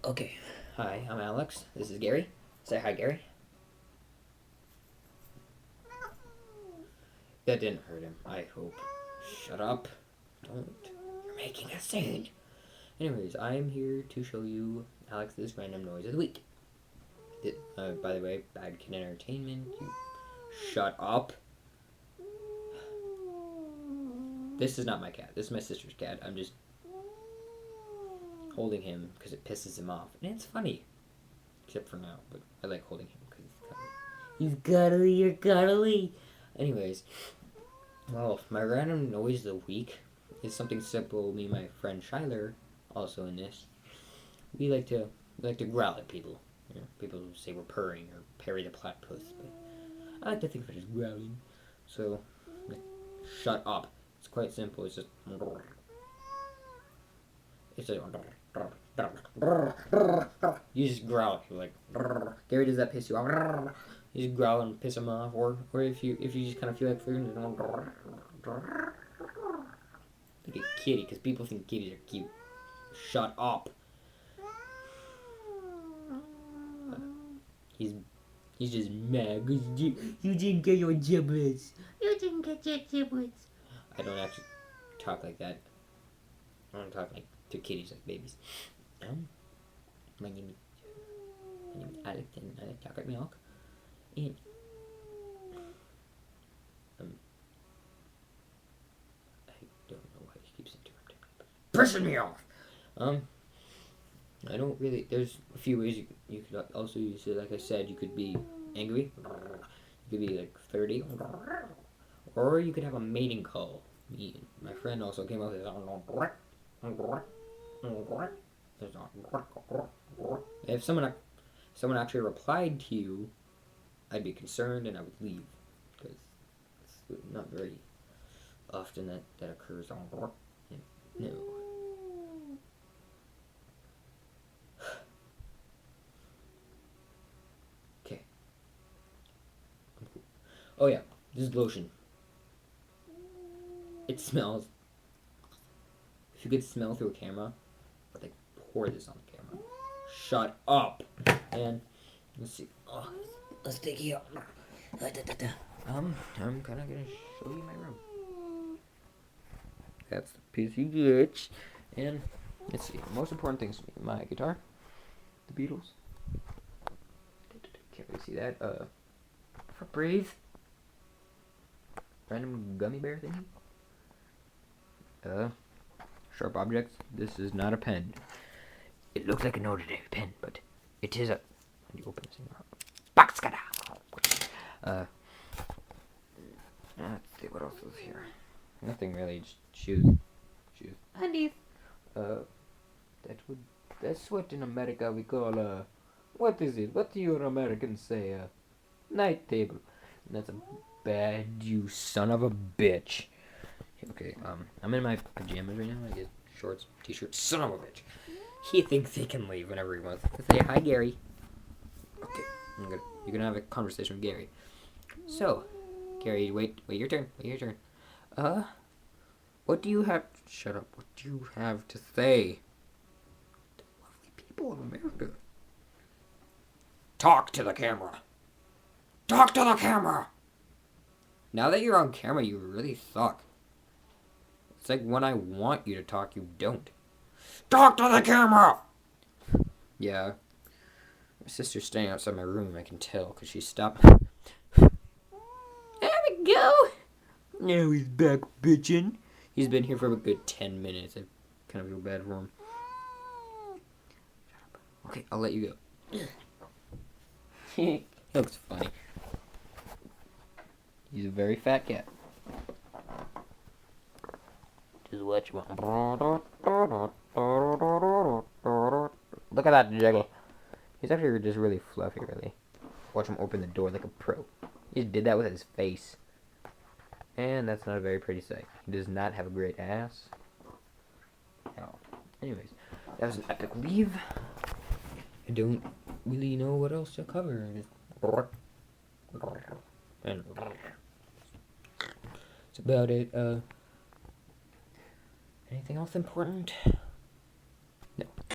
Okay. Hi, I'm Alex. This is Gary. Say hi, Gary. That didn't hurt him, I hope. Shut up. Don't. You're making a scene. Anyways, I'm here to show you Alex's random noise of the week. By the way, Bad Kid Entertainment. Shut up. This is not my cat. This is my sister's cat. I'm just holding him because it pisses him off. And it's funny. Except for now, but I like holding him because he's cuddly, you're cuddly. Anyways, well, my random noise of the week is something simple. Me and my friend Shyler, also in this, we like to growl at people. You know, people say we're purring or Perry the Platypus, but I like to think of it as growling. So, shut up. It's quite simple. It's just you just growl. You're like, Gary, does that piss you off? You just growl and piss him off, or if you just kind of feel like flirting, like a kitty, because people think kitties are cute. Shut up. He's just mad because you didn't get your giblets. You didn't get your giblets. I don't actually talk like that. I don't talk like to kitties like babies. My name is Alex, and I like chocolate milk. And I don't know why he keeps interrupting me. Pissing me off. I don't really. There's a few ways you could also use it. Like I said, you could be angry. You could be like 30, or you could have a mating call. Me and my friend also came up with if someone actually replied to you, I'd be concerned and I would leave because it's not very often that occurs. No. Okay. Oh yeah, this is lotion. It smells. If you could smell through a camera, but they pour this on the camera. Shut up. And let's see. Oh, let's take it out. I'm kind of gonna show you my room. That's the PC glitch. And let's see. Most important things to me: my guitar, the Beatles. Can't really see that. For breathe. Random gummy bear thing. Sharp objects. This is not a pen. It looks like an ordinary pen, but it is a. How do you open this thing? Box. Let's see what else is here. Nothing really. Just shoes. Undies. That's what in America we call what is it? What do you Americans say? Night table. And that's a bad, you son of a bitch. Okay, I'm in my pajamas right now. I get shorts, t-shirt. Son of a bitch. He thinks he can leave whenever he wants to say hi, Gary. Okay, you're gonna have a conversation with Gary. So, Gary, wait your turn. What do you have? Shut up. What do you have to say? The lovely people of America. Talk to the camera. Talk to the camera. Now that you're on camera, you really suck. It's like when I want you to talk, you don't. Talk to the camera! Yeah. My sister's staying outside my room, I can tell, because she stopped. There we go! Now he's back bitching. He's been here for a good 10 minutes. I kind of feel bad for him. Okay, I'll let you go. He looks funny. He's a very fat cat. Just what you want. Look at that jiggle. He's actually just really fluffy, really. Watch him open the door like a pro. He just did that with his face. And that's not a very pretty sight. He does not have a great ass. No. Anyways, that was an epic leave. I don't really know what else to cover. And that's about it. Anything else important?